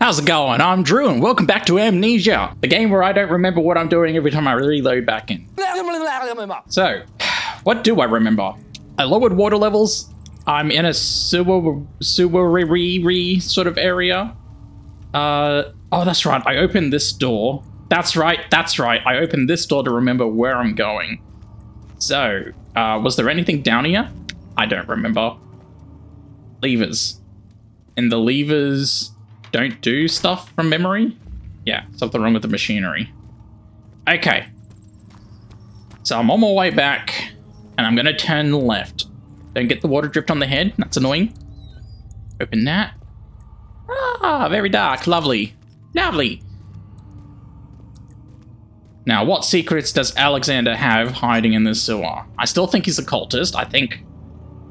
How's it going? I'm Drew and welcome back to Amnesia, the game where I don't remember what I'm doing every time I reload back in. So, what do I remember? I lowered water levels. I'm in a sewery sort of area. Oh, that's right. I opened this door. That's right. I opened this door to remember where I'm going. So, was there anything down here? I don't remember. Levers. And the levers don't do stuff from memory? Yeah, something wrong with the machinery. Okay. So I'm on my way back, and I'm gonna turn left. Don't get the water dripped on the head. That's annoying. Open that. Ah, very dark. Lovely. Lovely. Now, what secrets does Alexander have hiding in this sewer? I still think he's a cultist. I think,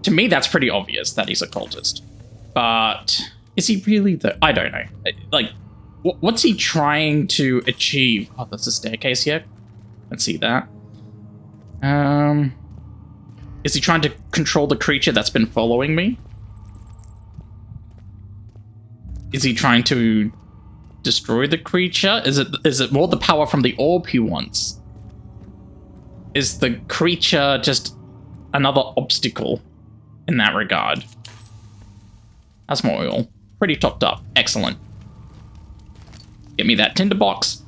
to me, that's pretty obvious that he's a cultist. But is he really though? I don't know. Like, what's he trying to achieve? Oh, there's a staircase here. Let's see that. Is he trying to control the creature that's been following me? Is he trying to destroy the creature? Is it more the power from the orb he wants? Is the creature just another obstacle in that regard? That's more oil. Pretty topped up. Excellent. Get me that tinderbox.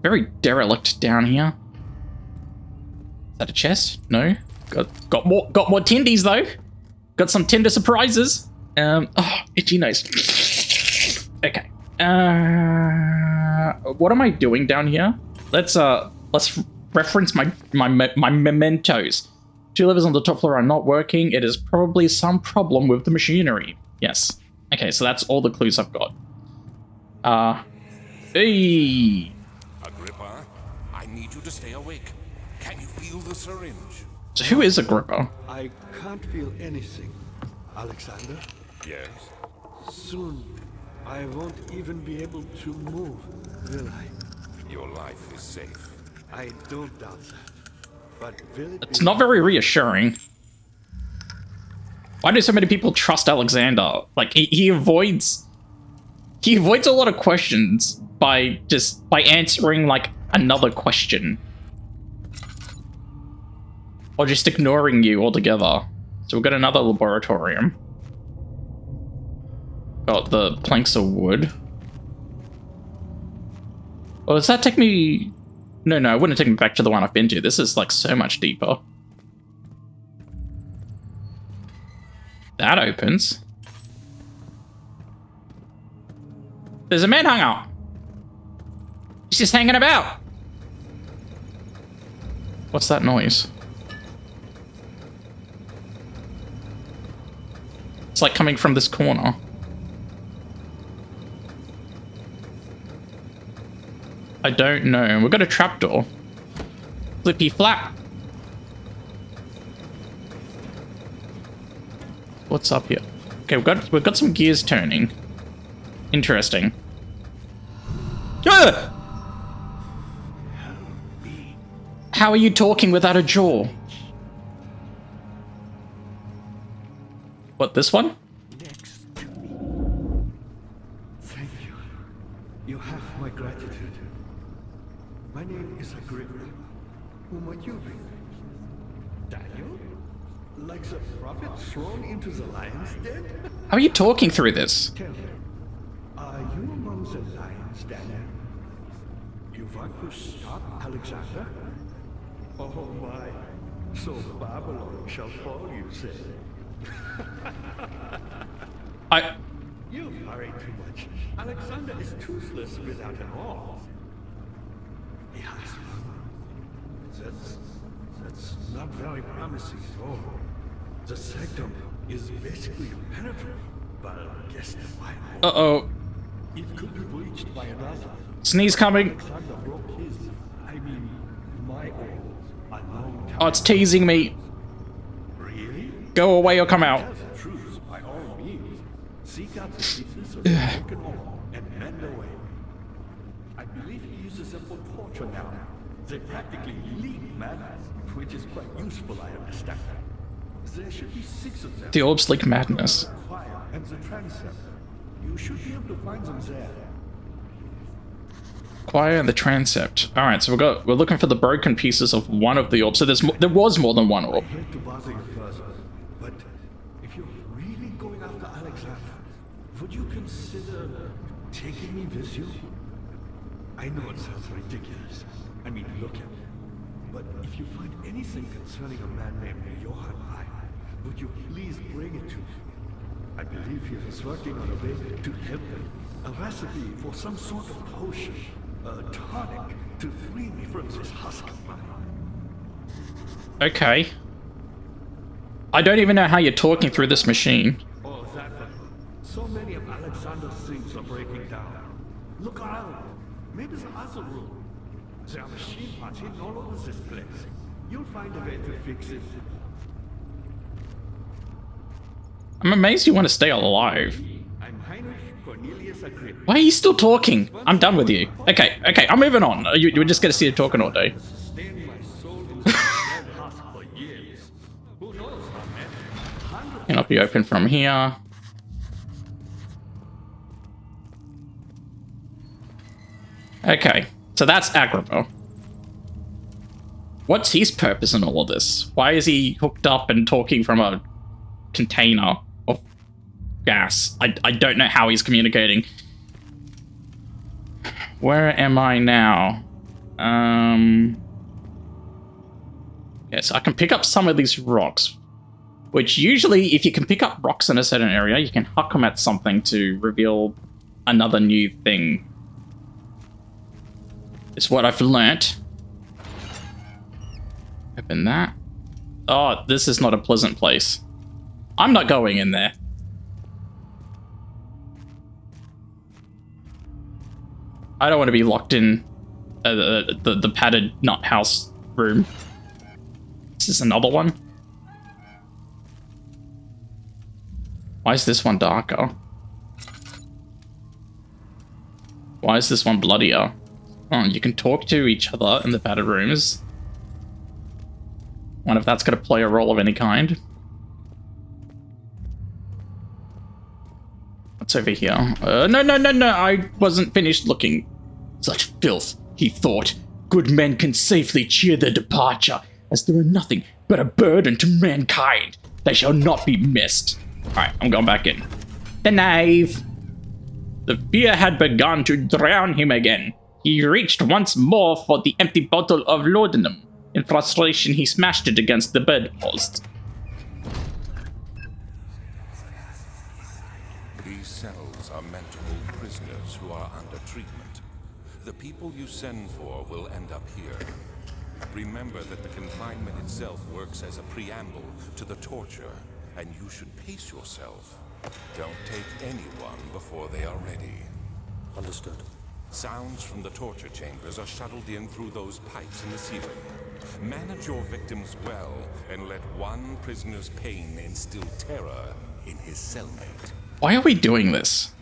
Very derelict down here. Is that a chest? No. Got more tindies though. Got some Tinder surprises. Oh, itchy nose. Okay. What am I doing down here? Let's reference my mementos. 2 levers on the top floor are not working. It is probably some problem with the machinery. Yes. Okay, so that's all the clues I've got. Hey. Agrippa, I need you to stay awake. Can you feel the syringe? So who is Agrippa? I can't feel anything. Alexander? Yes. Soon, I won't even be able to move, will I? Your life is safe. I don't doubt that. But will it It's not very reassuring. Why do so many people trust Alexander? Like, he avoids a lot of questions by answering, like, another question. Or just ignoring you altogether. So we've got another laboratorium. Got the planks of wood. Well, does that take me... No, it wouldn't take me back to the one I've been to. This is, like, so much deeper. That opens. There's a man hung out. He's just hanging about. What's that noise? It's like coming from this corner. I don't know. We've got a trapdoor. Flippy flap. What's up here? Okay, we've got some gears turning. Interesting. Ah! How are you talking without a jaw? What, this one? next to me? Thank you. You have my gratitude. My name is Agrippa. Who might you be? Daniel? Like the prophet thrown into the lion's den? How are you talking through this? Tell me, are you among the lions, Daniel? You want to stop Alexander? Oh my, so Babylon shall fall, you say. You You worry too much. Alexander is toothless without an arm. Yes. That's not very promising at all. The sanctum is basically impenetrable, but guess why? Uh-oh. It could be breached by another. Sneeze coming. Alexander broke his, my arm, a long time. Oh, it's teasing me. Really? Go away or come out. Tell the truth by all means. Seek out the pieces of the broken arm and mend away. I believe he uses them for torture now. They practically leak madness, which is quite useful, I understand. There should be 6 of them. The orbs leak madness. Require and the transept. You should be able to find them there. Acquire the transept. All right, so we're looking for the broken pieces of one of the orbs. So there was more than one orb. I hate to bother you further, but if you're really going after Alexander, would you consider taking me with you? I know it sounds ridiculous. I mean, look at me. But if you find anything concerning a man named Johann I, would you please bring it to me? I believe he was working on a way to help me. A recipe for some sort of potion. A tonic to free me from this husk of mine. Okay. I don't even know how you're talking through this machine. Oh, that one. So many of Alexander's things are breaking down. Look around. Maybe the other room. There are machine parts hidden all over this place. You'll find a way to fix it. I'm amazed you want to stay alive. I'm Heinrich Cornelius Agrippa. Why are you still talking? I'm done with you. Okay, I'm moving on. You're just gonna see you talking all day. Sustained my soul in this dead husk for years. Who knows how many? Cannot be open from here. Okay, so that's Agrippa. What's his purpose in all of this? Why is he hooked up and talking from a container of gas? I don't know how he's communicating. Where am I now? Yes, I can pick up some of these rocks. Which usually, if you can pick up rocks in a certain area, you can huck them at something to reveal another new thing. It's what I've learnt. Open that. Oh, this is not a pleasant place. I'm not going in there. I don't want to be locked in the padded nut house room. Is this another one? Why is this one darker? Why is this one bloodier? Oh, you can talk to each other in the padded rooms. Wonder if that's going to play a role of any kind. What's over here? No, I wasn't finished looking. Such filth, he thought. Good men can safely cheer their departure, as there are nothing but a burden to mankind. They shall not be missed. Alright, I'm going back in. The knave. The fear had begun to drown him again. He reached once more for the empty bottle of laudanum. In frustration, he smashed it against the bedpost. These cells are meant to hold prisoners who are under treatment. The people you send for will end up here. Remember that the confinement itself works as a preamble to the torture, and you should pace yourself. Don't take anyone before they are ready. Understood. Sounds from the torture chambers are shuttled in through those pipes in the ceiling. Manage your victims well, and let one prisoner's pain instill terror in his cellmate. Why are we doing this?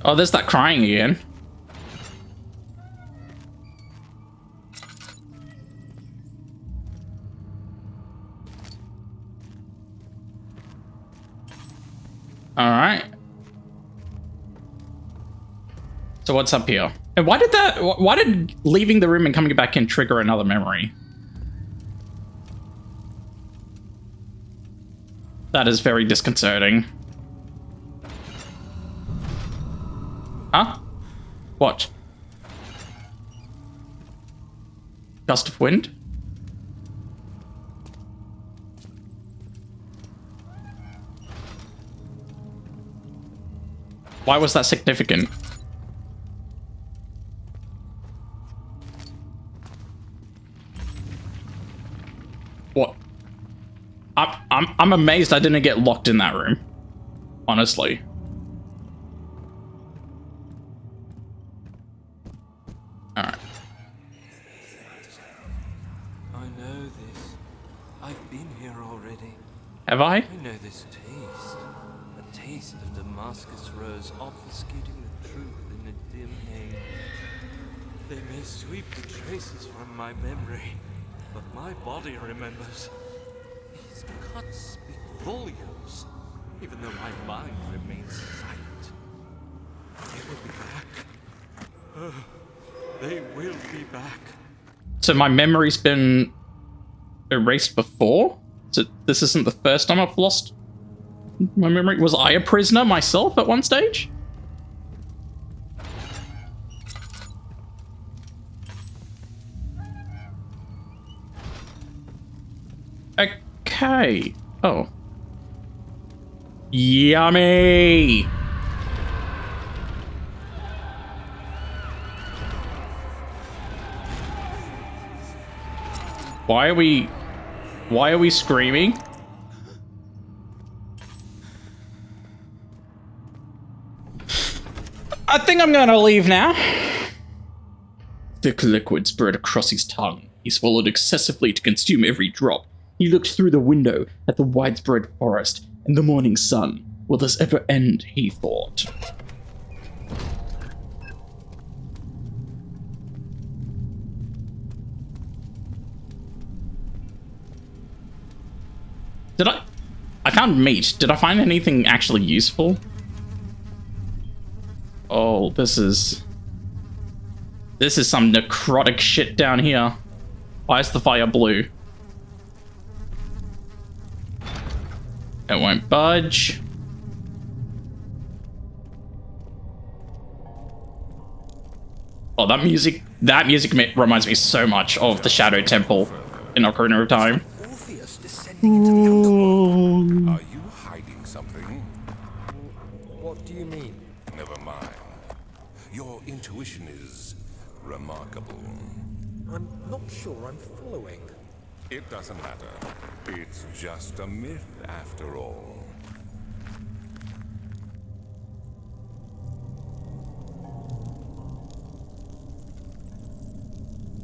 Oh, there's that crying again. Alright. So what's up here? And why did leaving the room and coming back in trigger another memory? That is very disconcerting. Huh? What? Gust of wind? Why was that significant? What? I'm amazed I didn't get locked in that room. Honestly. Alright. I know this. I've been here already. Have I? I know this taste. A taste of Damascus rose obfuscating the truth in a dim haze. They may sweep the traces from my memory, but my body remembers. These cuts speak volumes, even though my mind remains silent. They will be back. They will be back. So my memory's been erased before? So this isn't the first time I've lost my memory? Was I a prisoner myself at one stage? Okay. Oh. Yummy! Why are we screaming? I think I'm gonna leave now. Thick liquid spread across his tongue. He swallowed excessively to consume every drop. He looked through the window at the widespread forest and the morning sun. Will this ever end, he thought. I found meat. Did I find anything actually useful? Oh, this is some necrotic shit down here. Why is the fire blue? It won't budge. Oh, that music reminds me so much of the Shadow Temple in Ocarina of Time. Are you hiding something? What do you mean? Never mind. Your intuition is remarkable. I'm not sure I'm following. It doesn't matter. It's just a myth after all.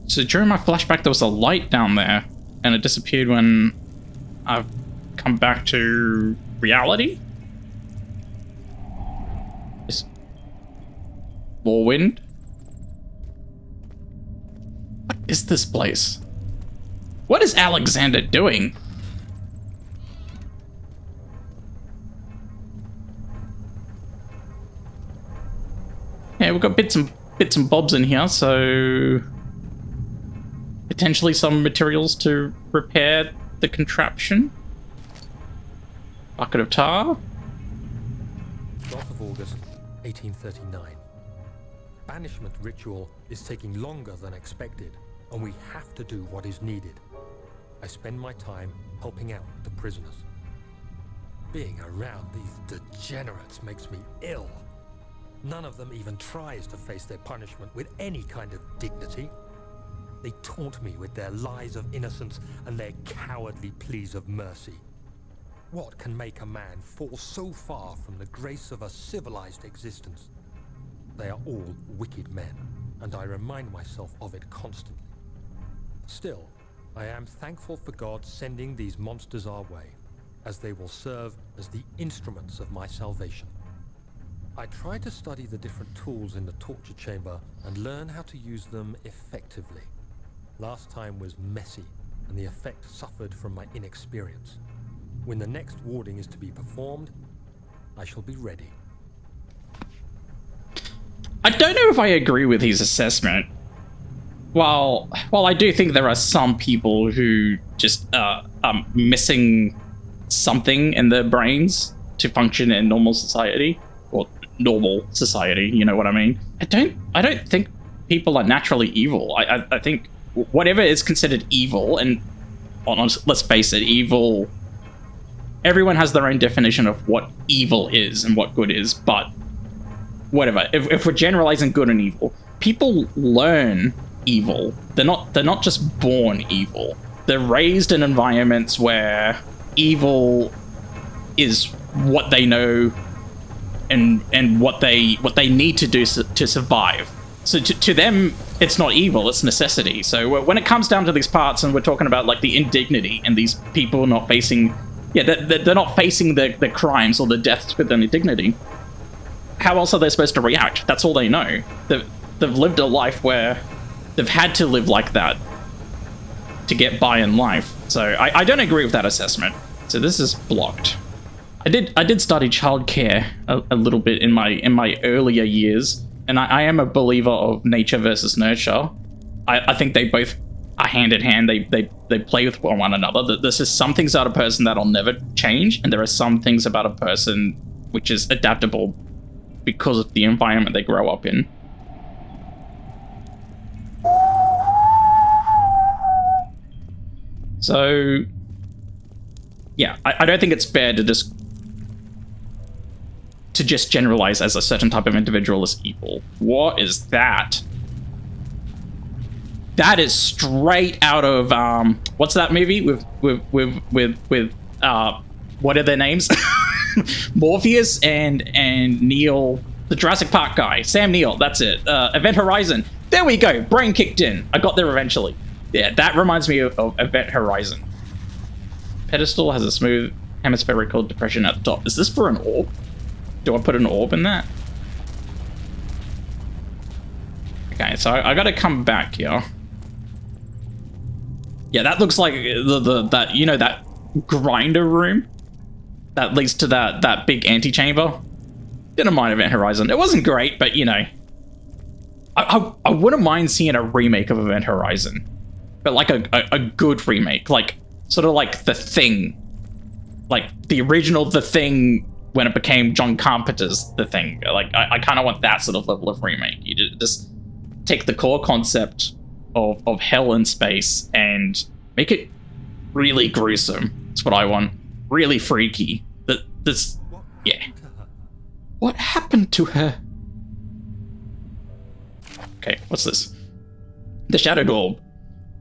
So during my flashback there was a light down there and it disappeared when I've come back to reality? Is more wind? What is this place? What is Alexander doing? Yeah, we've got bits and bobs in here, so potentially some materials to repair the contraption. Bucket of tar. 12th of August, 1839. Banishment ritual is taking longer than expected, and we have to do what is needed. I spend my time helping out the prisoners. Being around these degenerates makes me ill. None of them even tries to face their punishment with any kind of dignity. They taunt me with their lies of innocence and their cowardly pleas of mercy. What can make a man fall so far from the grace of a civilized existence? They are all wicked men, and I remind myself of it constantly. Still, I am thankful for God sending these monsters our way, as they will serve as the instruments of my salvation. I try to study the different tools in the torture chamber and learn how to use them effectively. Last time was messy, and the effect suffered from my inexperience. When the next warding is to be performed, I shall be ready. I don't know if I agree with his assessment. While I do think there are some people who just are missing something in their brains to function in normal society, or normal society, you know what I mean? I don't think people are naturally evil. I think whatever is considered evil, and let's face it, evil, everyone has their own definition of what evil is and what good is, but whatever. If we're generalizing good and evil, people learn evil. They're not just born evil. They're raised in environments where evil is what they know and what they need to do to survive. So to them, it's not evil, it's necessity. So when it comes down to these parts and we're talking about like the indignity and these people not facing, they're not facing the crimes or the deaths with any dignity, how else are they supposed to react? That's all they know. They've lived a life where they've had to live like that to get by in life. So I don't agree with that assessment. So this is blocked. I did study childcare a little bit in my earlier years, and I am a believer of nature versus nurture. I think they both are hand in hand. They play with one another. There's just some things about a person that'll never change, and there are some things about a person which is adaptable because of the environment they grow up in. So, yeah, I don't think it's fair to just generalize as a certain type of individual as evil. What is that? That is straight out of what's that movie with what are their names? Morpheus and Neil, the Jurassic Park guy, Sam Neill. That's it. Event Horizon. There we go. Brain kicked in. I got there eventually. Yeah, that reminds me of Event Horizon. Pedestal has a smooth hemispherical depression at the top. Is this for an orb? Do I put an orb in that? Okay, so I gotta come back here. Yeah, that looks like that, you know, that grinder room that leads to that big antechamber. Didn't mind Event Horizon. It wasn't great, but you know, I wouldn't mind seeing a remake of Event Horizon, but like a good remake, like sort of like The Thing, like the original The Thing when it became John Carpenter's The Thing. Like I kind of want that sort of level of remake. You just take the core concept of hell in space and make it really gruesome. That's what I want. Really freaky. Yeah. What happened to her? Okay, what's this? The Shadowed Orb.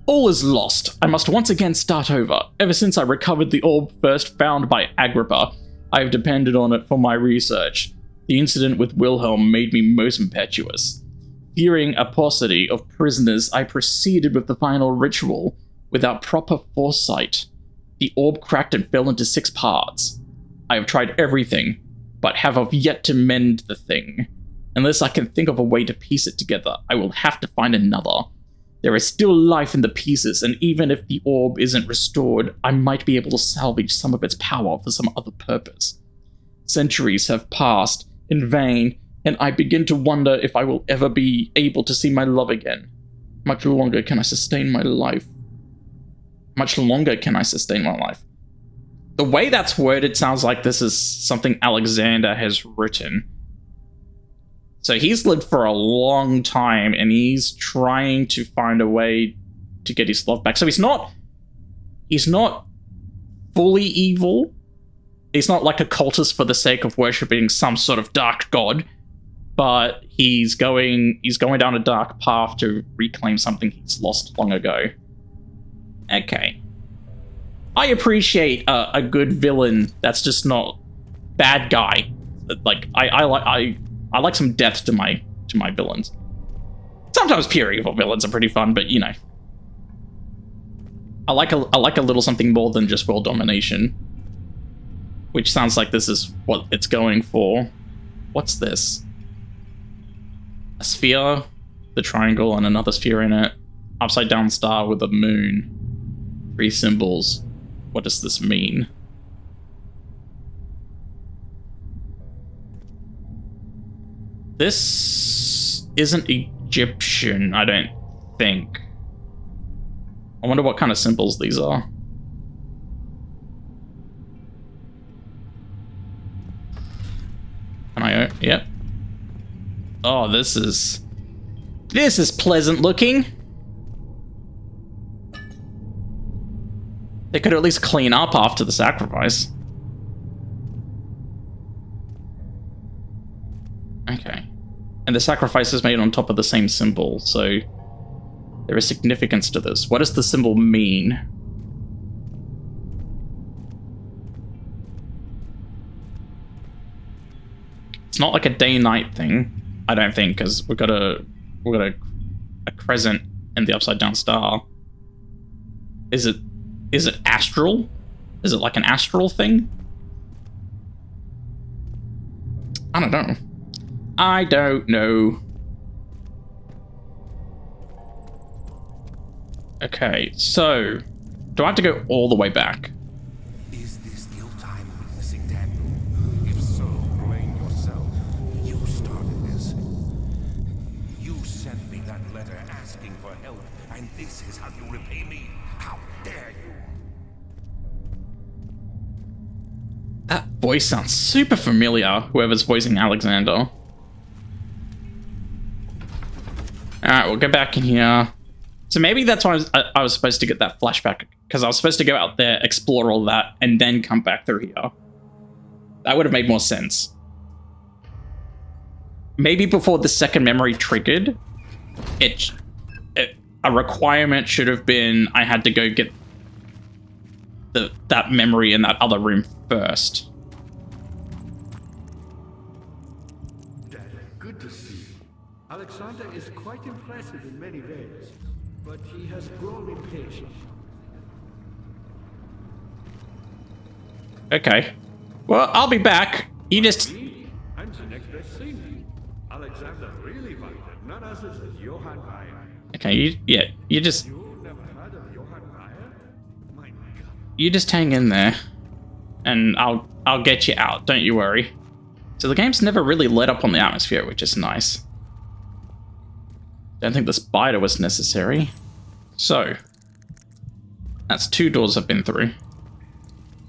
All is lost. I must once again start over. Ever since I recovered the orb first found by Agrippa, I have depended on it for my research. The incident with Wilhelm made me most impetuous. Fearing a paucity of prisoners, I proceeded with the final ritual without proper foresight. The orb cracked and fell into 6 parts. I have tried everything, but have yet to mend the thing. Unless I can think of a way to piece it together, I will have to find another. There is still life in the pieces, and even if the orb isn't restored, I might be able to salvage some of its power for some other purpose. Centuries have passed in vain, and I begin to wonder if I will ever be able to see my love again. Much longer can I sustain my life. Much longer can I sustain my life. The way that's worded sounds like this is something Alexander has written. So he's lived for a long time, and he's trying to find a way to get his love back. So he's not fully evil. He's not like a cultist for the sake of worshipping some sort of dark god, but he's going down a dark path to reclaim something he's lost long ago. Okay. I appreciate a good villain that's just not bad guy. Like I like some depth to my villains. Sometimes pure evil villains are pretty fun, but you know, I like a little something more than just world domination, which sounds like this is what it's going for. What's this? A sphere, the triangle, and another sphere in it. Upside down star with a moon. 3 symbols. What does this mean? This isn't Egyptian, I don't think. I wonder what kind of symbols these are. Can I? Yep. Oh, this is pleasant looking. They could at least clean up after the sacrifice. Okay. And the sacrifice is made on top of the same symbol, so there is significance to this. What does the symbol mean? It's not like a day-night thing, I don't think, because we've got a crescent and the upside down star. Is it astral? Is it like an astral thing? I don't know. Okay, so do I have to go all the way back? Is this guilt I'm witnessing, Daniel? If so, blame yourself. You started this. You sent me that letter asking for help, and this is how you repay me? How dare you? That voice sounds super familiar, whoever's voicing Alexander. Alright, we'll go back in here. So maybe that's why I was supposed to get that flashback, because I was supposed to go out there, explore all that, and then come back through here. That would have made more sense. Maybe before the second memory triggered, a requirement should have been I had to go get that memory in that other room first. Dad, good to see you. Alexander is quite impressive in many ways, but he has grown impatient. Okay. Well, I'll be back. You just... Me? I'm the next best thing. Alexander really wanted none other than Johann Weyer. Okay, you just... You never heard of Johann Weyer? My God. You just hang in there, and I'll get you out, don't you worry. So the game's never really let up on the atmosphere, which is nice. Don't think the spider was necessary. So, that's 2 doors I've been through.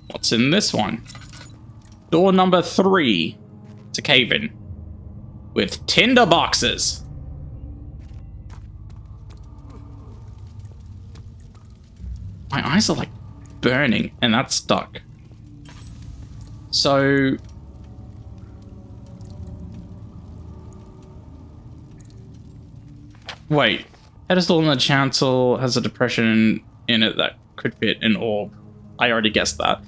What's in this one? Door number 3. It's a cave-in. With tinder boxes. My eyes are like burning, and that's stuck. So... Wait. Pedestal in the chancel has a depression in it that could fit an orb. I already guessed that.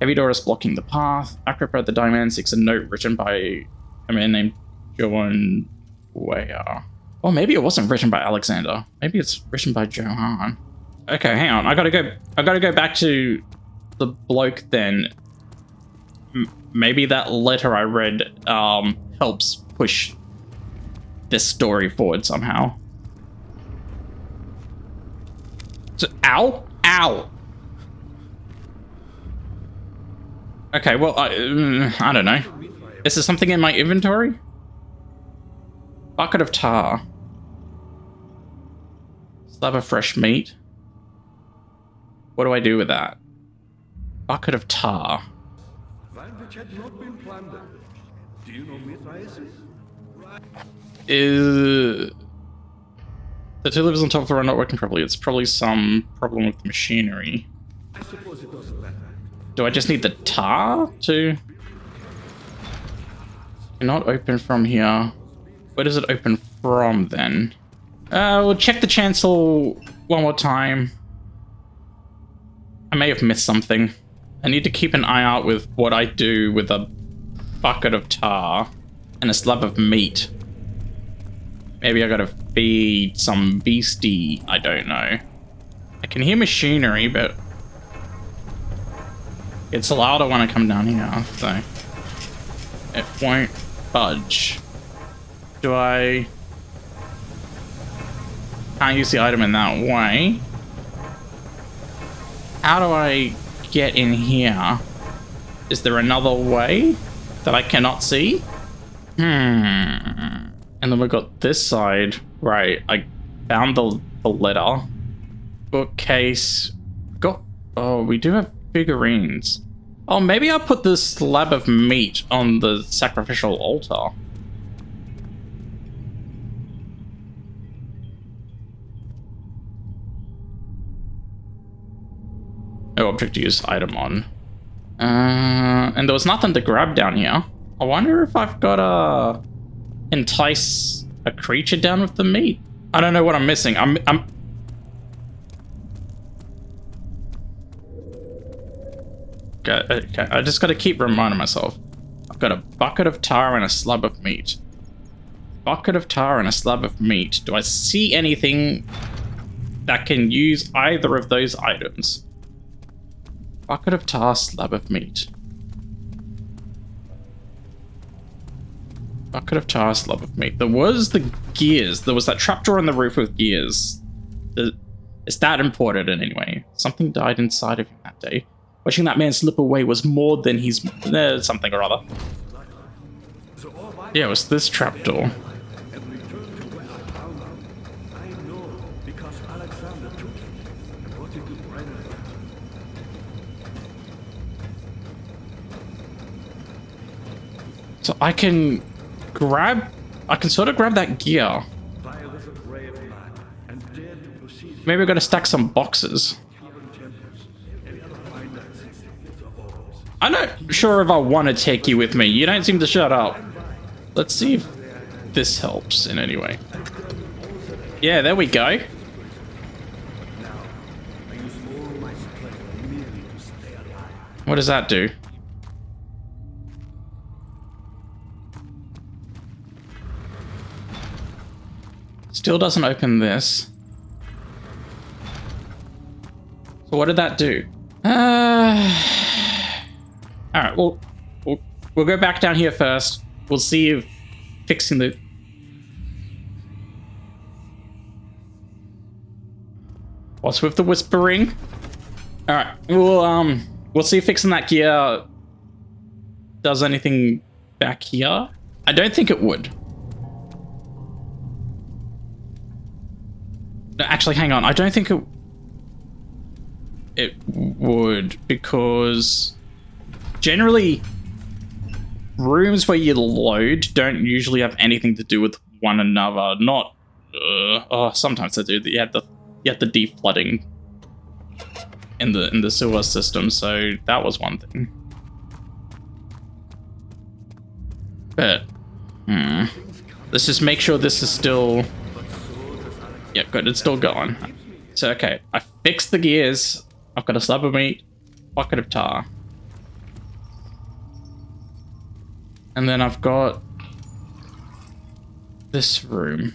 Heavy door is blocking the path. Agrippa at the diamond seeks a note written by a man named Johann Weyer. Or maybe it wasn't written by Alexander. Maybe it's written by Johann. Okay, hang on. I gotta go back to the bloke then. Maybe that letter I read helps push this story forward somehow. So, ow! Ow! Okay, well, I don't know. Is there something in my inventory? Bucket of tar. Slab of fresh meat. What do I do with that? Bucket of tar. Wine which had not been plundered. Do you know Mithridates? The 2 levers on top of the are not working properly. It's probably some problem with the machinery. I suppose it doesn't matter. Do I just need the tar to... Not open from here. Where does it open from then? We'll check the chancel one more time. I may have missed something. I need to keep an eye out with what I do with a bucket of tar and a slab of meat. Maybe I gotta feed some beastie. I don't know. I can hear machinery, but it's louder when I come down here, so it won't budge. Do I... Can't use the item in that way. How do I get in here? Is there another way that I cannot see? And then we've got this side. Right, I found the letter. Bookcase. Oh, we do have figurines. Oh, maybe I'll put this slab of meat on the sacrificial altar. No object to use item on. And there was nothing to grab down here. I wonder if I've got to entice a creature down with the meat. I don't know what I'm missing. Okay, I just got to keep reminding myself. I've got a bucket of tar and a slab of meat. Bucket of tar and a slab of meat. Do I see anything that can use either of those items? Bucket of tar, slab of meat. Bucket of tar, slab of meat. There was the gears. There was that trapdoor on the roof with gears. There Is that important in any way? Something died inside of him that day. Watching that man slip away was more than he's... something or other. Yeah, it was this trapdoor. And returned to where I found them. I know because Alexander took it and brought it to Brennan. So I can sort of grab that gear. I was a brave man and dared to proceed. Maybe we've got to stack some boxes. I'm not sure if I want to take you with me. You don't seem to shut up. Let's see if this helps in any way. Yeah, there we go. What does that do? Still doesn't open this. So what did that do? Alright, we'll go back down here first. We'll see if fixing the... What's with the whispering? Alright, we'll see if fixing that gear does anything back here. I don't think it would. No, actually, hang on. I don't think it would, because generally rooms where you load don't usually have anything to do with one another. Not sometimes they do. You have the deflooding in the sewer system, so that was one thing. But let's just make sure this is still... Yeah, good, it's still going. So okay, I fixed the gears. I've got a slab of meat, bucket of tar. And then I've got this room.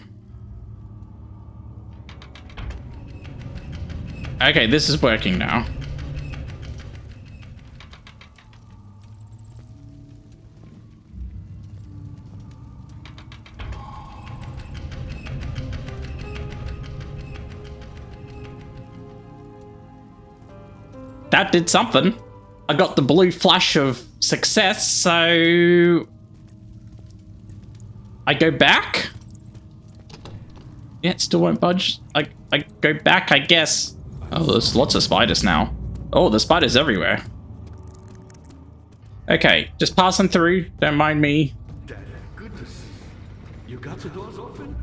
Okay, this is working now. That did something. I got the blue flash of success, so... I go back? Yeah, it still won't budge. I go back, I guess. Oh, there's lots of spiders now. Oh, there's spiders everywhere. Okay, just passing through. Don't mind me. Dad, good to see you. You got the doors open?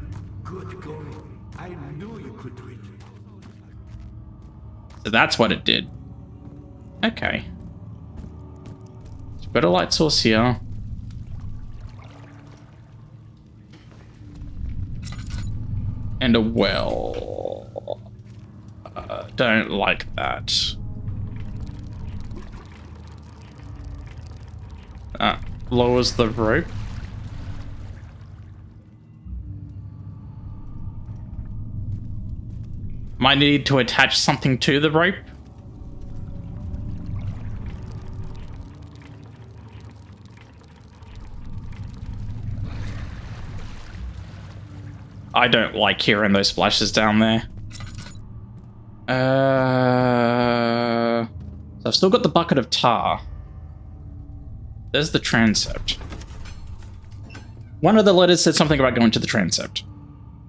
Good going. I knew you could do it. So that's what it did. Okay. So we've got a light source here. And a well. Don't like that. Lowers the rope. Might need to attach something to the rope. I don't like hearing those splashes down there. So I've still got the bucket of tar. There's the transept. One of the letters said something about going to the transept.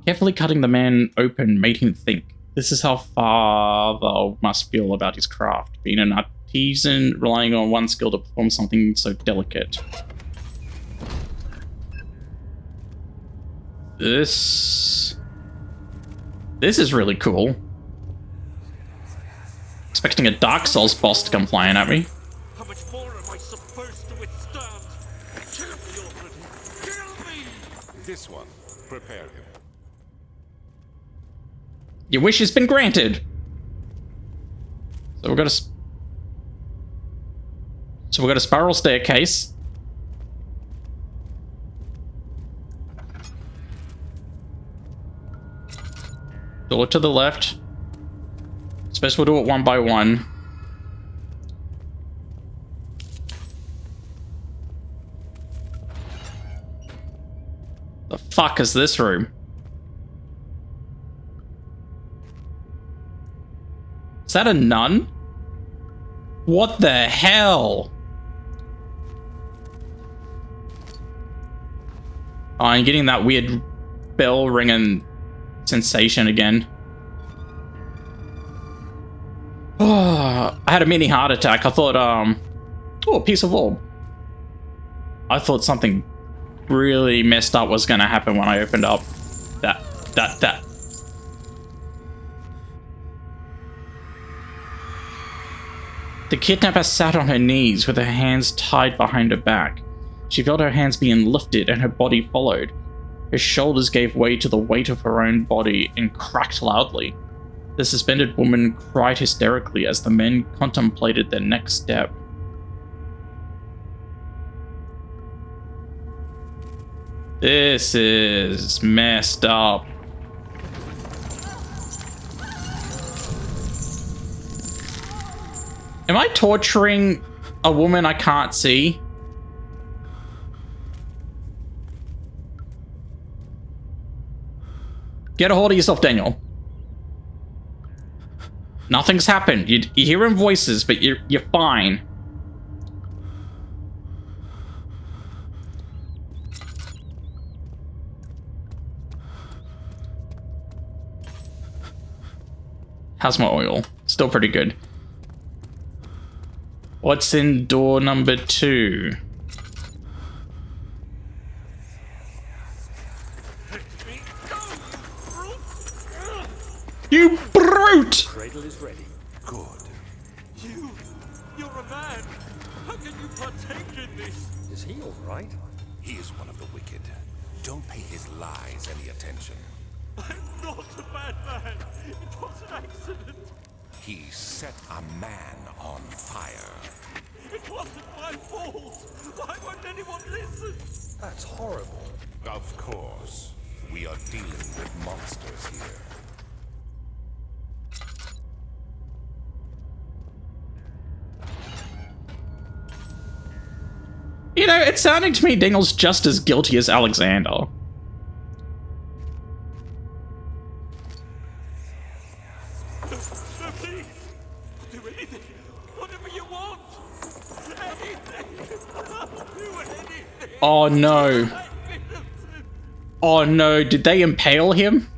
Carefully cutting the man open made him think. This is how father must feel about his craft. Being an artisan, relying on one skill to perform something so delicate. This is really cool. Expecting a Dark Souls boss to come flying at me. How much more am I supposed to withstand? Kill me already! Kill me! This one, prepare him. Your wish has been granted. So we've got a spiral staircase. Door to the left. Suppose we'll do it one by one. The fuck is this room? Is that a nun? What the hell? Oh, I'm getting that weird bell ringing sensation again. Oh, I had a mini heart attack. I thought, oh, a piece of orb. I thought something really messed up was gonna happen when I opened up that. The kidnapper sat on her knees with her hands tied behind her back. She felt her hands being lifted and her body followed. Her shoulders gave way to the weight of her own body and cracked loudly. The suspended woman cried hysterically as the men contemplated their next step. This is messed up. Am I torturing a woman I can't see? Get a hold of yourself, Daniel. Nothing's happened. You're hearing voices, but you're fine. How's my oil? Still pretty good. What's in door number 2? You brute! Cradle is ready. Good. You're a man. How can you partake in this? Is he all right? He is one of the wicked. Don't pay his lies any attention. I'm not a bad man. It was an accident. He set a man on fire. It wasn't my fault. Why won't anyone listen? That's horrible. Of course. We are dealing with monsters here. You know, it's sounding to me Daniel's just as guilty as Alexander. Please, do anything. Whatever you want. Anything. Do anything. Oh no. Oh no, did they impale him?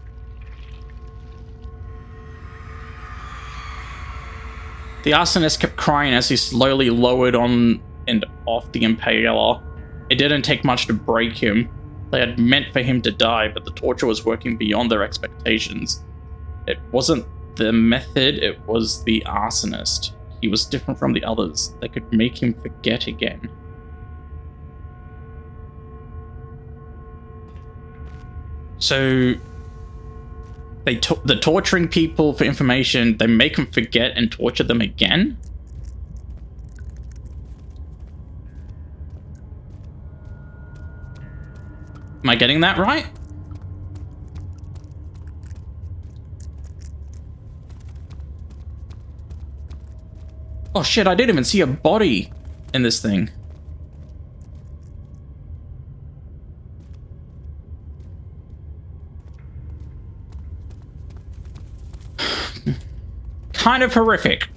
The arsonist kept crying as he slowly lowered on and off the impaler. It didn't take much to break him. They had meant for him to die, but the torture was working beyond their expectations. It wasn't the method, it was the arsonist. He was different from the others. They could make him forget again. So they took the torturing people for information, they make them forget and torture them again? Am I getting that right? Oh shit, I didn't even see a body in this thing. Kind of horrific.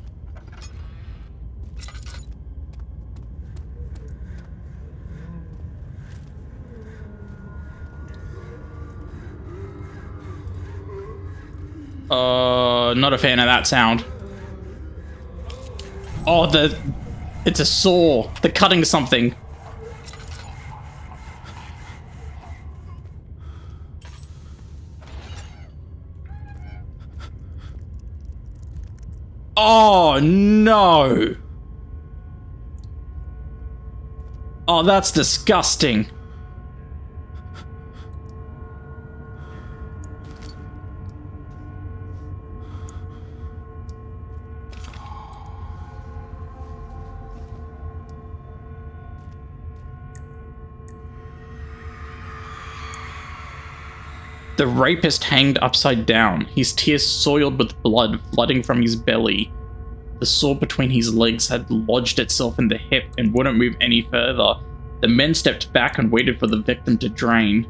Not a fan of that sound. Oh, it's a saw. They're cutting something. Oh, no. Oh, that's disgusting. The rapist hanged upside down, his tears soiled with blood flooding from his belly. The sword between his legs had lodged itself in the hip and wouldn't move any further. The men stepped back and waited for the victim to drain.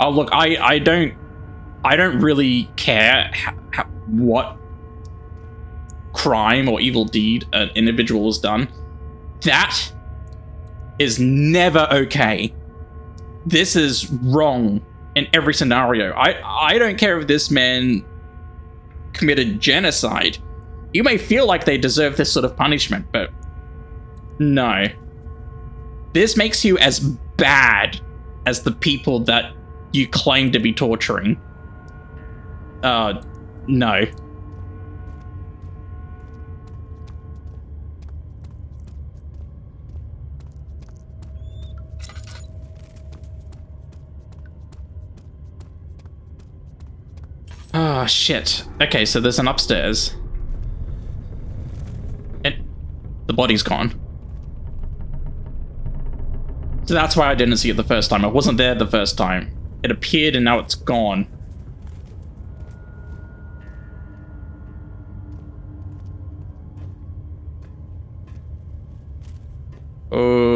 Oh look, I don't really care what crime or evil deed an individual has done, that is never okay. This is wrong in every scenario. I don't care if this man committed genocide. You may feel like they deserve this sort of punishment, but no. This makes you as bad as the people that you claim to be torturing. No. Oh, shit. Okay, so there's an upstairs. The body's gone. So that's why I didn't see it the first time. I wasn't there the first time. It appeared and now it's gone. Oh.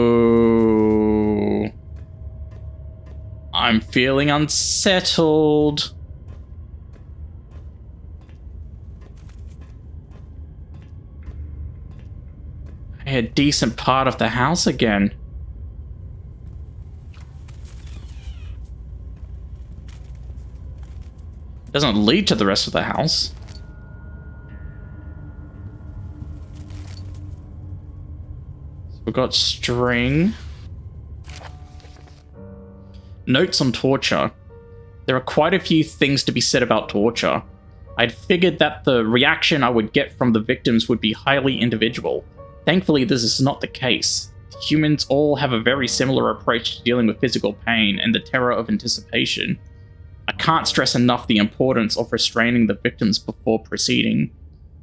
I'm feeling unsettled. A decent part of the house again. Doesn't lead to the rest of the house. So we've got string. Notes on torture. There are quite a few things to be said about torture. I'd figured that the reaction I would get from the victims would be highly individual. Thankfully, this is not the case. Humans all have a very similar approach to dealing with physical pain and the terror of anticipation. I can't stress enough the importance of restraining the victims before proceeding.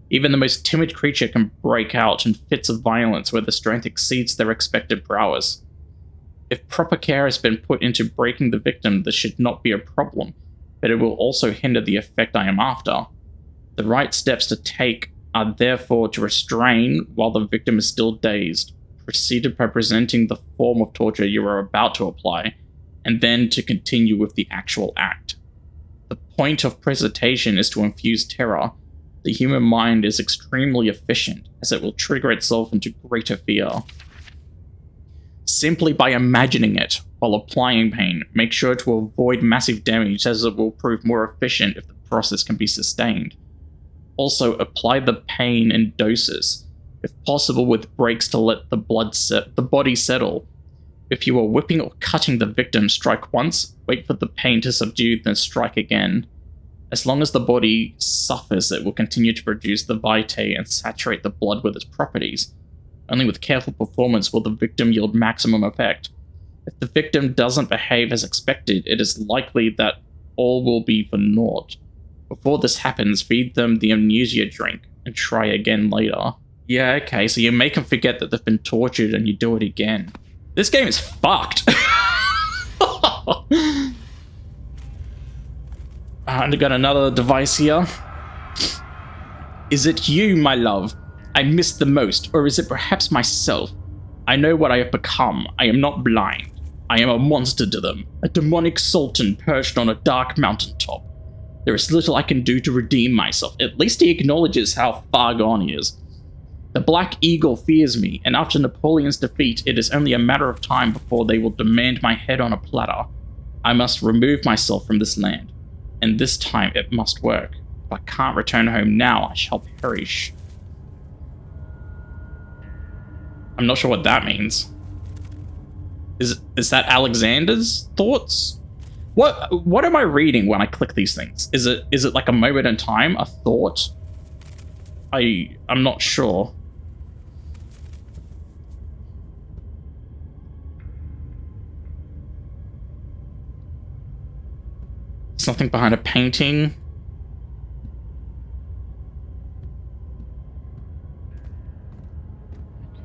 Even the most timid creature can break out in fits of violence where the strength exceeds their expected prowess. If proper care has been put into breaking the victim, this should not be a problem, but it will also hinder the effect I am after. The right steps to take are therefore to restrain while the victim is still dazed, preceded by presenting the form of torture you are about to apply, and then to continue with the actual act. The point of presentation is to infuse terror. The human mind is extremely efficient, as it will trigger itself into greater fear. Simply by imagining it while applying pain, make sure to avoid massive damage, as it will prove more efficient if the process can be sustained. Also, apply the pain in doses, if possible with breaks to let the body settle. If you are whipping or cutting the victim, strike once, wait for the pain to subdue, then strike again. As long as the body suffers, it will continue to produce the vitae and saturate the blood with its properties. Only with careful performance will the victim yield maximum effect. If the victim doesn't behave as expected, it is likely that all will be for naught. Before this happens, feed them the amnesia drink and try again later. Yeah, okay, so you make them forget that they've been tortured and you do it again. This game is fucked. I've got another device here. Is it you, my love, I miss the most, or is it perhaps myself? I know what I have become. I am not blind. I am a monster to them, a demonic sultan perched on a dark mountaintop. There is little I can do to redeem myself. At least he acknowledges how far gone he is. The Black Eagle fears me, and after Napoleon's defeat, it is only a matter of time before they will demand my head on a platter. I must remove myself from this land, and this time it must work. If I can't return home now, I shall perish. I'm not sure what that means. Is that Alexander's thoughts? What am I reading when I click these things? Is it like a moment in time, a thought? I'm not sure. Something behind a painting.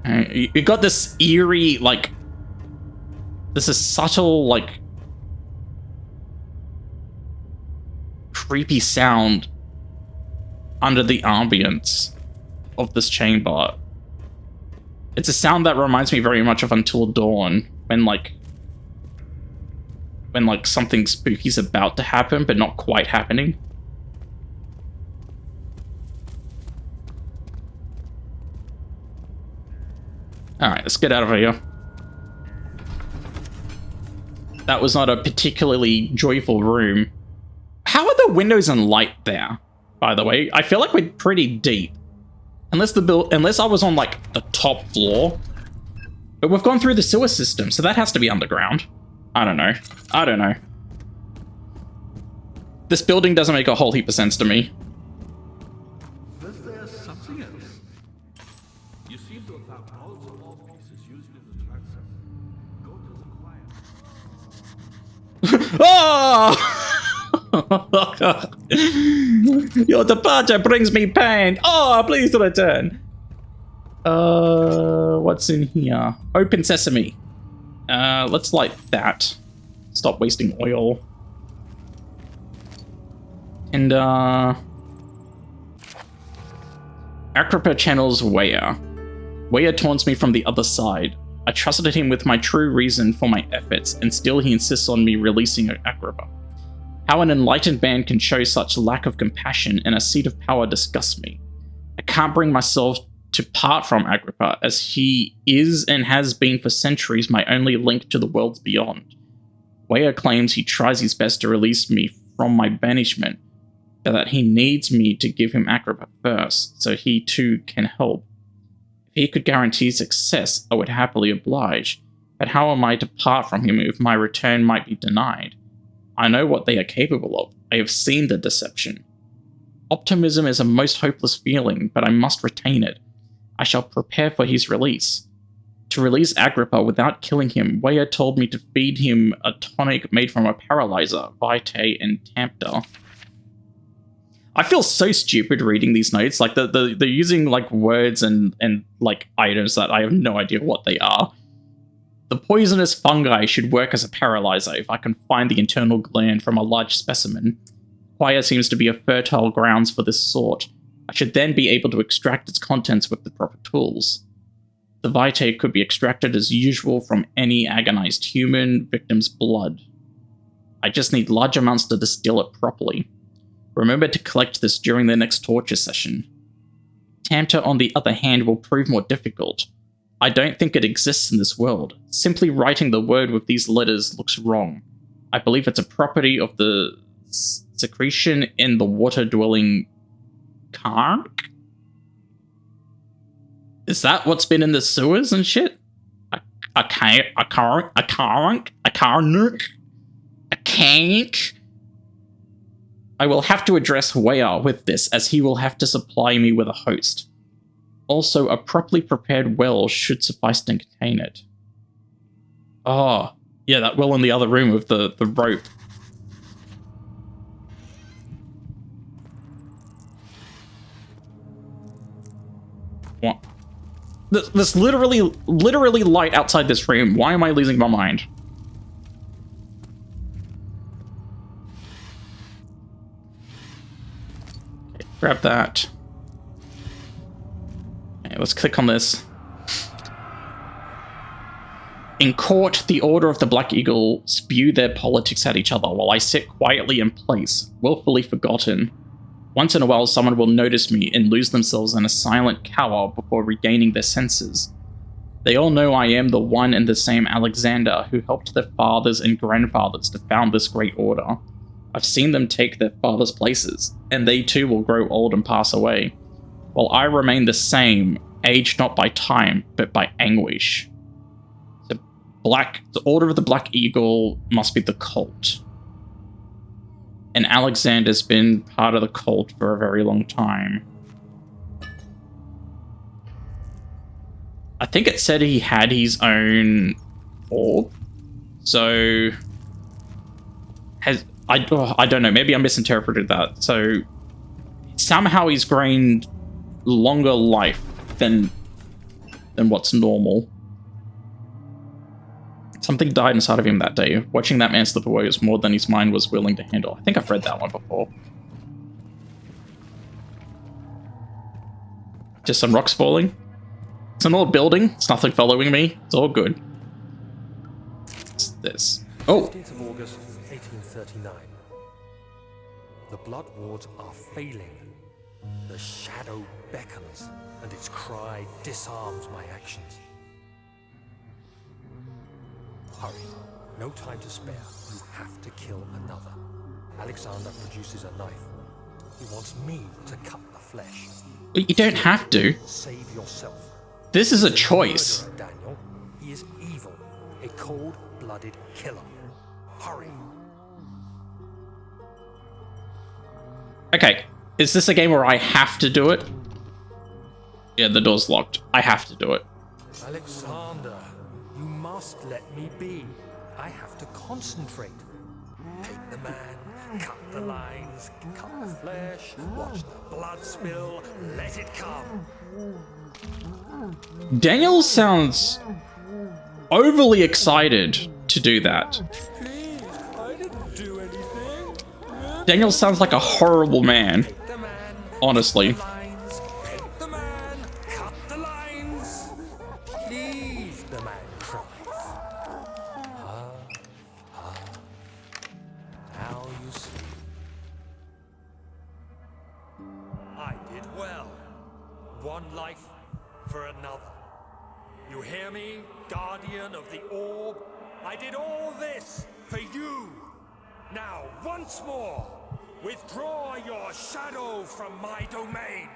You got this eerie, like, this is subtle, like, creepy sound under the ambience of this chamber. It's a sound that reminds me very much of Until Dawn, when something spooky's about to happen, but not quite happening. Alright, let's get out of here. That was not a particularly joyful room. How are the windows and light there, by the way? I feel like we're pretty deep. Unless I was on, like, the top floor. But we've gone through the sewer system, so that has to be underground. I don't know. I don't know. This building doesn't make a whole heap of sense to me. Was there something else? You seem to have found all the wall pieces used in the transom. Go to the choir. Oh! Your departure brings me pain. Oh, please return. What's in here? Open sesame. Let's light that. Stop wasting oil. And, Agrippa channels Weyer. Weyer taunts me from the other side. I trusted him with my true reason for my efforts, and still he insists on me releasing Agrippa. How an enlightened man can show such lack of compassion in a seat of power disgusts me. I can't bring myself to part from Agrippa, as he is and has been for centuries my only link to the worlds beyond. Weyer claims he tries his best to release me from my banishment, but that he needs me to give him Agrippa first, so he too can help. If he could guarantee success, I would happily oblige, but how am I to part from him if my return might be denied? I know what they are capable of. I have seen the deception. Optimism is a most hopeless feeling, but I must retain it. I shall prepare for his release. To release Agrippa without killing him, Weyer told me to feed him a tonic made from a paralyzer, vitae, and Tampter. I feel so stupid reading these notes. Like, they're using, like, words and like, items that I have no idea what they are. The poisonous fungi should work as a paralyzer if I can find the internal gland from a large specimen. Choir seems to be a fertile grounds for this sort. I should then be able to extract its contents with the proper tools. The vitae could be extracted as usual from any agonized human victim's blood. I just need large amounts to distill it properly. Remember to collect this during the next torture session. Tampter, on the other hand, will prove more difficult. I don't think it exists in this world. Simply writing the word with these letters looks wrong. I believe it's a property of the secretion in the water-dwelling Karnk? Is that what's been in the sewers and shit? A Karnk? I will have to address Weyer with this, as he will have to supply me with a host. Also, a properly prepared well should suffice to contain it. Oh, yeah, that well in the other room with the rope. What? There's literally light outside this room. Why am I losing my mind? Okay, grab that. Okay, let's click on this. In court, the Order of the Black Eagle spew their politics at each other while I sit quietly in place, willfully forgotten. Once in a while, someone will notice me and lose themselves in a silent cower before regaining their senses. They all know I am the one and the same Alexander who helped their fathers and grandfathers to found this great order. I've seen them take their fathers' places, and they too will grow old and pass away, while I remain the same, aged not by time, but by anguish. The Order of the Black Eagle must be the cult. And Alexander's been part of the cult for a very long time. I think it said he had his own orb. So I don't know, maybe I misinterpreted that. So somehow he's gained longer life than what's normal. Something died inside of him that day. Watching that man slip away was more than his mind was willing to handle. I think I've read that one before. Just some rocks falling. It's an old building. It's nothing following me. It's all good. What's this? Oh! 15th of August, 1839. The blood wards are failing. The shadow beckons, and its cry disarms my actions. Hurry. No time to spare. You have to kill another. Alexander produces a knife. He wants me to cut the flesh. But you don't have to. Save yourself. This is a choice. Murderer, Daniel. He is evil. A cold-blooded killer. Hurry. Okay, is this a game where I have to do it? Yeah, the door's locked. I have to do it. Alexander, you must let me be. I have to concentrate. Take the man, cut the lines, cut the flesh, watch the blood spill, let it come. Daniel sounds overly excited to do that. Please, I didn't do anything. Daniel sounds like a horrible man, Take the man, honestly. lines, take the man, cut the lines. Please, the man cries. Now you see. I did well. One life for another. You hear me, guardian of the orb? I did all this for you. Now, once more, withdraw your shadow from my domain.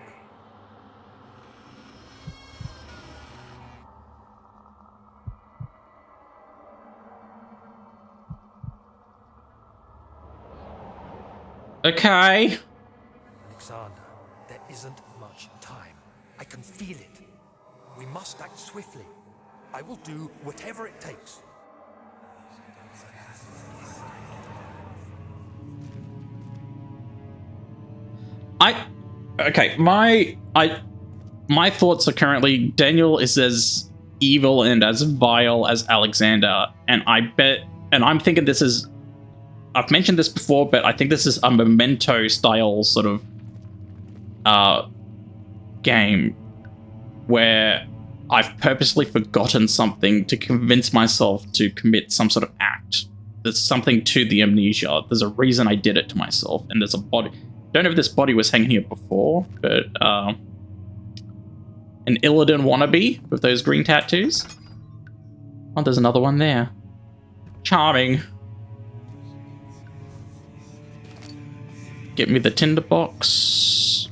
Okay. Alexander, there isn't much time. I can feel it. We must act swiftly. I will do whatever it takes. Okay, my thoughts are currently Daniel is as evil and as vile as Alexander, and I'm thinking this is, I've mentioned this before, but I think this is a Memento style sort of game where I've purposely forgotten something to convince myself to commit some sort of act. There's something to the amnesia. There's a reason I did it to myself, and there's a body. Don't know if this body was hanging here before, but an Illidan wannabe with those green tattoos. Oh, there's another one there. Charming. Get me the tinderbox.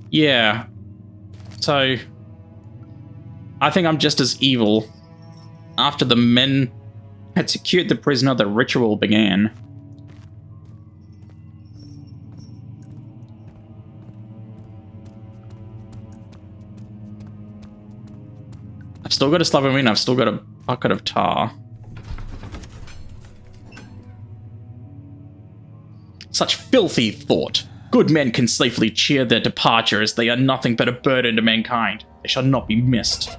Yeah. So, I think I'm just as evil. After the men had secured the prisoner, the ritual began. I've still got a slab of meat, I've still got a bucket of tar. Such filthy thought. Good men can safely cheer their departure, as they are nothing but a burden to mankind. They shall not be missed.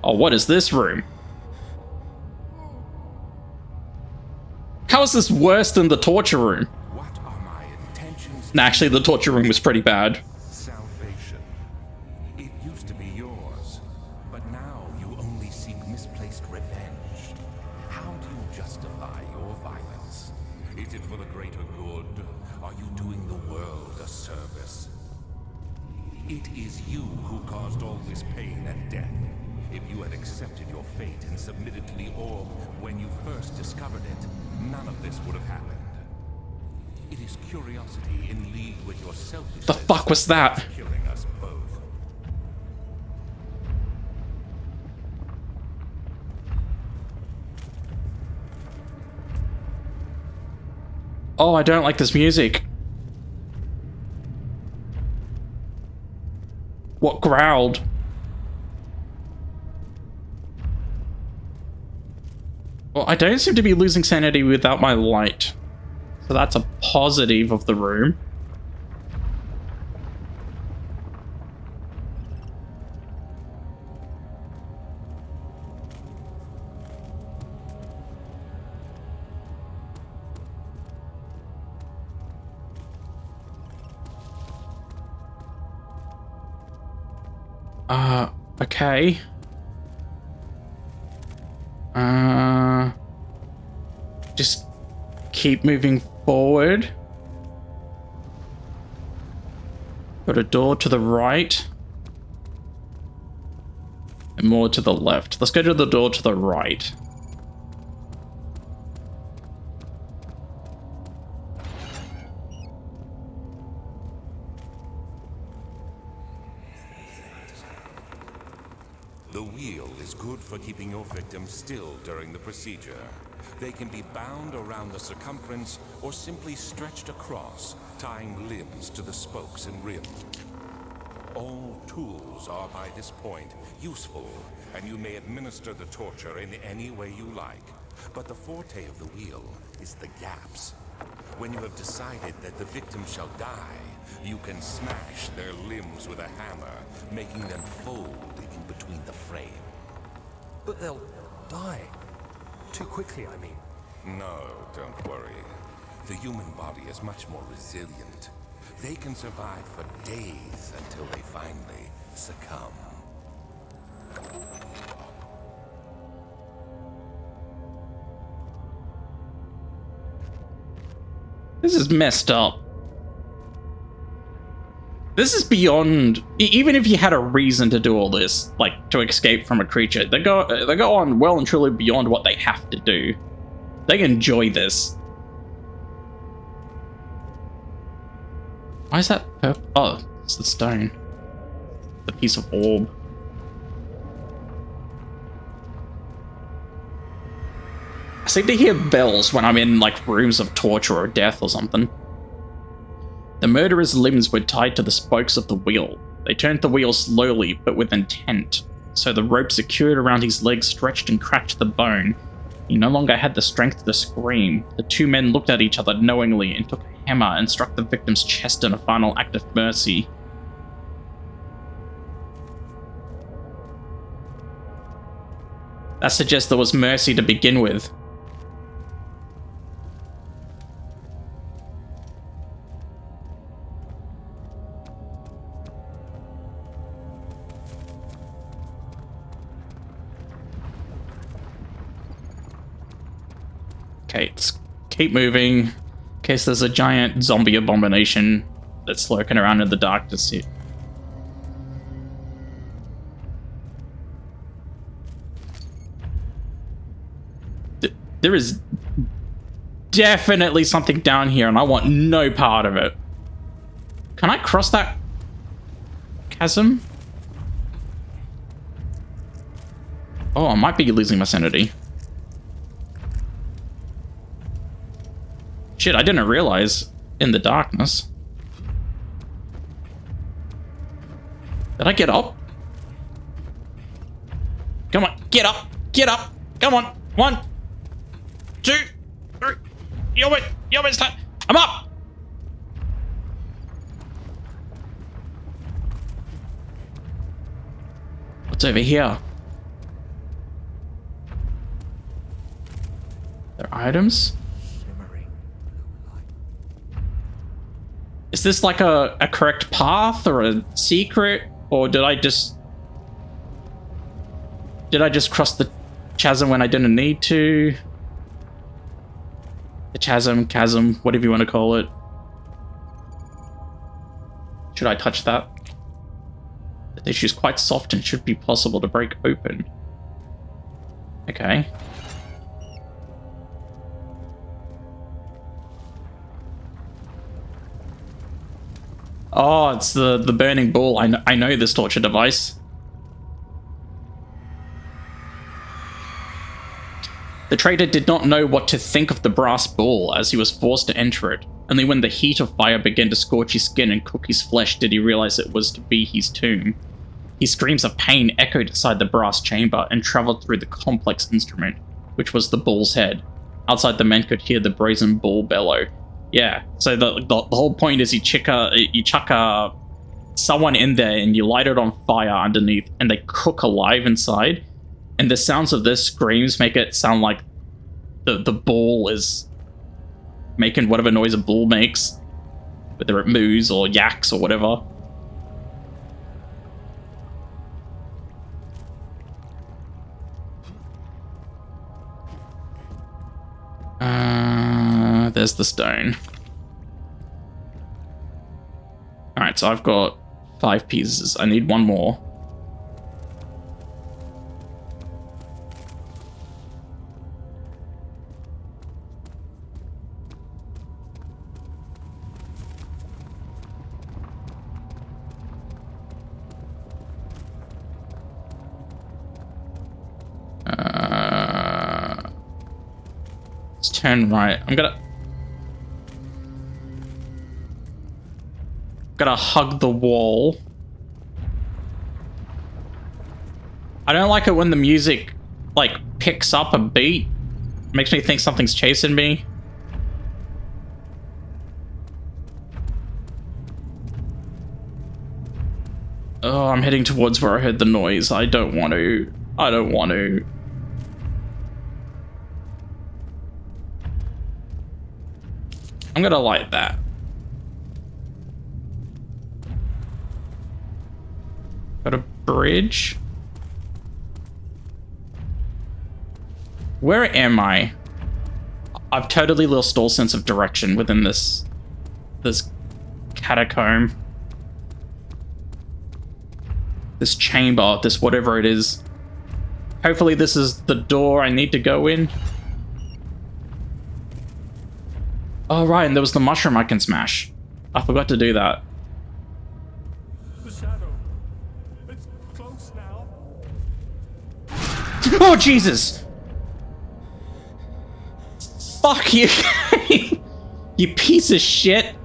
Oh, what is this room? How is this worse than the torture room? What are my intentions? Nah, actually, the torture room was pretty bad. Salvation. It used to be yours, but now you only seek misplaced revenge. How do you justify your violence? Is it for the greater good? Are you doing the world a service? It is you who caused all this pain and death. If you had accepted your fate and submitted to the orb when you first discovered it, none of this would have happened. It is curiosity in league with your selfishness. The fuck was that? Killing us both. Oh, I don't like this music. What growled? Well, I don't seem to be losing sanity without my light. So that's a positive of the room. Okay. Just keep moving forward. Got a door to the right. And more to the left. Let's go to the door to the right. The wheel is good for keeping your victims still during the procedure. They can be bound around the circumference or simply stretched across, tying limbs to the spokes and rim. All tools are by this point useful, and you may administer the torture in any way you like. But the forte of the wheel is the gaps. When you have decided that the victim shall die, you can smash their limbs with a hammer, making them fold in between the frame. But they'll die. Too quickly, I mean. No, don't worry. The human body is much more resilient. They can survive for days until they finally succumb. This is messed up. This is beyond... Even if you had a reason to do all this, like to escape from a creature, they go on well and truly beyond what they have to do. They enjoy this. Why is that purple? Oh, it's the stone. The piece of orb. I seem to hear bells when I'm in, like, rooms of torture or death or something. The murderer's limbs were tied to the spokes of the wheel. They turned the wheel slowly, but with intent. So the rope secured around his legs stretched and cracked the bone. He no longer had the strength to scream. The two men looked at each other knowingly and took a hammer and struck the victim's chest in a final act of mercy. That suggests there was mercy to begin with. Okay, let's keep moving. In case there's a giant zombie abomination that's lurking around in the darkness here. There is definitely something down here, and I want no part of it. Can I cross that chasm? Oh, I might be losing my sanity. Shit, I didn't realize in the darkness. Did I get up? Come on, get up! Get up! Come on! 1, 2, 3. Yo, it's time! I'm up! What's over here? There are items? Is this like a correct path or a secret? Or did I just cross the chasm when I didn't need to? The chasm, whatever you want to call it. Should I touch that? The tissue is quite soft and should be possible to break open. Okay. Oh, it's the burning ball. I know this torture device. The traitor did not know what to think of the brass ball as he was forced to enter it. Only when the heat of fire began to scorch his skin and cook his flesh did he realize it was to be his tomb. His screams of pain echoed inside the brass chamber and traveled through the complex instrument, which was the bull's head. Outside, the men could hear the brazen bull bellow. Yeah, so the whole point is you chuck someone in there and you light it on fire underneath and they cook alive inside. And the sounds of this screams make it sound like the bull is making whatever noise a bull makes. Whether it moos or yaks or whatever. There's the stone. Alright, so I've got 5 pieces. I need one more. turn right. I'm gonna hug the wall. I don't like it when the music, like, picks up a beat. It makes me think something's chasing me. Oh, I'm heading towards where I heard the noise. I don't want to. I don't want to. I'm gonna light that. Got a bridge. Where am I? I've totally lost all sense of direction within this catacomb. This chamber, this whatever it is. Hopefully this is the door I need to go in. Oh, right, and there was the mushroom I can smash. I forgot to do that. The shadow. It's close now. Oh, Jesus! Fuck you! You piece of shit!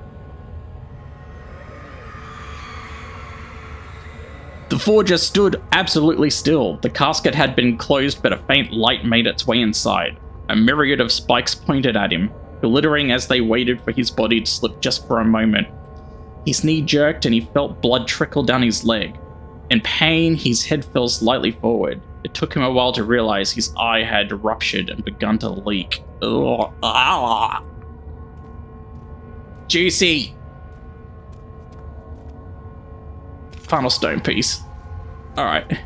The forger stood absolutely still. The casket had been closed, but a faint light made its way inside. A myriad of spikes pointed at him, glittering as they waited for his body to slip just for a moment. His knee jerked and he felt blood trickle down his leg. In pain, his head fell slightly forward. It took him a while to realize his eye had ruptured and begun to leak. Ugh. Ah. Juicy! Final stone piece. Alright.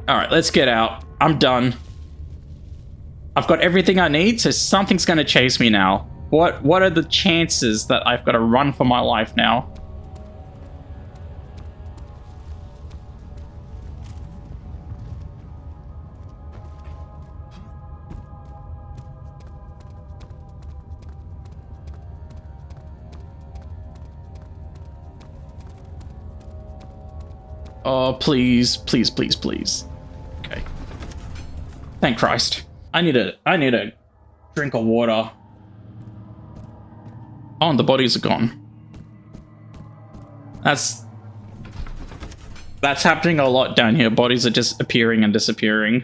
Alright, let's get out. I'm done. I've got everything I need, so something's gonna chase me now. What are the chances that I've got to run for my life now? Oh, please, please, please, please. Okay. Thank Christ. I need a drink of water. Oh, and the bodies are gone. That's happening a lot down here. Bodies are just appearing and disappearing.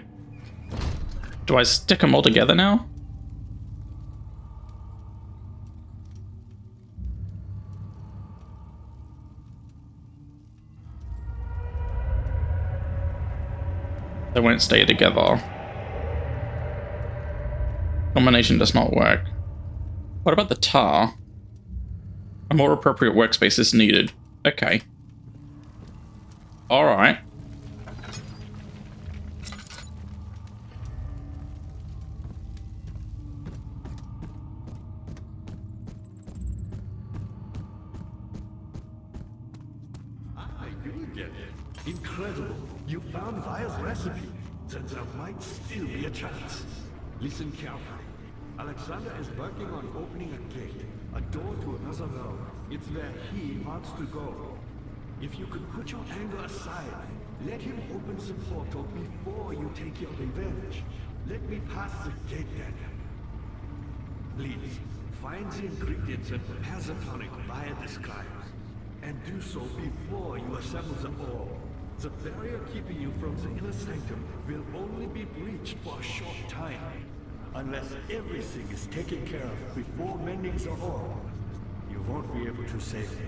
Do I stick them all together now? They won't stay together. Combination does not work. What about the tar? A more appropriate workspace is needed. Okay. Alright. You get it. Incredible. You found Vile's recipe. Turns out might still be a chance. Listen carefully. Alexander is working on opening a gate, a door to another realm. It's where he wants to go. If you could put your anger aside, let him open the portal before you take your revenge. Let me pass the gate then. Please, find the ingredients and prepare the tonic via describes. And do so before you assemble the orb. The barrier keeping you from the inner sanctum will only be breached for a short time. Unless everything is taken care of before mending the orb, you won't be able to save me.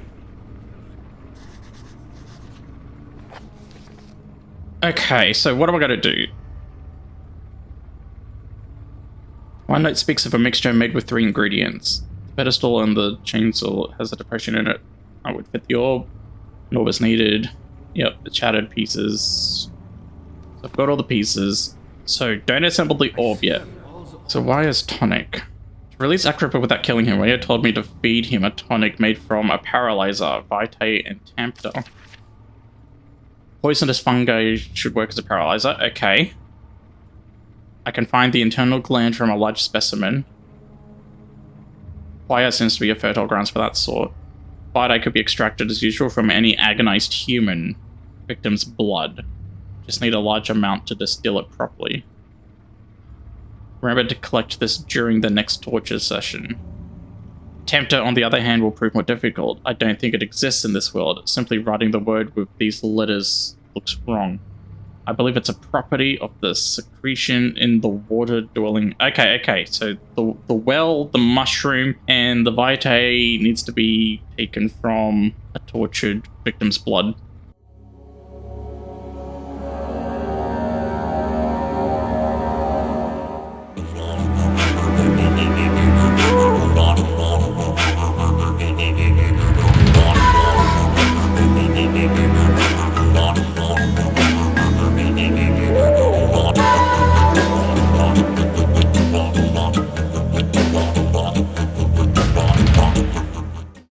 Okay, so what am I going to do? One note speaks of a mixture made with 3 ingredients. The pedestal and the chainsaw has a depression in it. I would fit the orb. An orb is needed. Yep, the shattered pieces. So I've got all the pieces. So don't assemble the orb yet. So why is tonic? To release Agrippa without killing him, Rhea told me to feed him a tonic made from a paralyzer, vitae, and tampter. Poisonous fungi should work as a paralyzer. Okay. I can find the internal gland from a large specimen. Fire seems to be a fertile grounds for that sort. Vitae could be extracted as usual from any agonized human victim's blood. Just need a large amount to distill it properly. Remember to collect this during the next torture session. Tempter, on the other hand, will prove more difficult. I don't think it exists in this world. Simply writing the word with these letters looks wrong. I believe it's a property of the secretion in the water-dwelling... Okay, so the well, the mushroom, and the vitae needs to be taken from a tortured victim's blood.